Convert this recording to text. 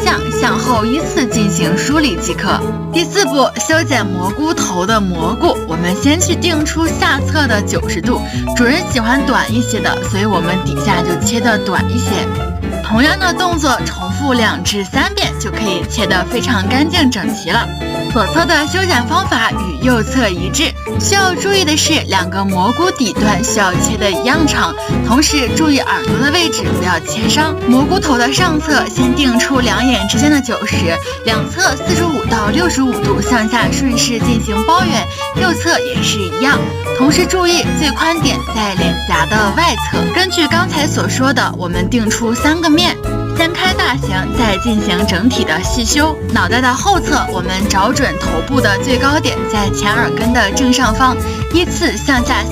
向，向后依次进行梳理即可。第4步，修剪蘑菇头的蘑菇，我们先去定出下侧的90度，主人喜欢短一些的，所以我们底下就切得短一些。同样的动作重复2至3遍，就可以切得非常干净整齐了。左侧的修剪方法与右侧一致，需要注意的是2个蘑菇底端需要切得一样长，同时注意耳朵的位置不要切伤。蘑菇头的上侧先定出2眼之间的90，两侧45到65度向下顺势进行包圆，右侧也是一样。同时注意最宽点在脸颊的外侧。根据刚才所说的，我们定出3个面，先开大型，再进行整体的细修。脑袋的后侧，我们找准头部的最高点在前耳根的正上方，依次向下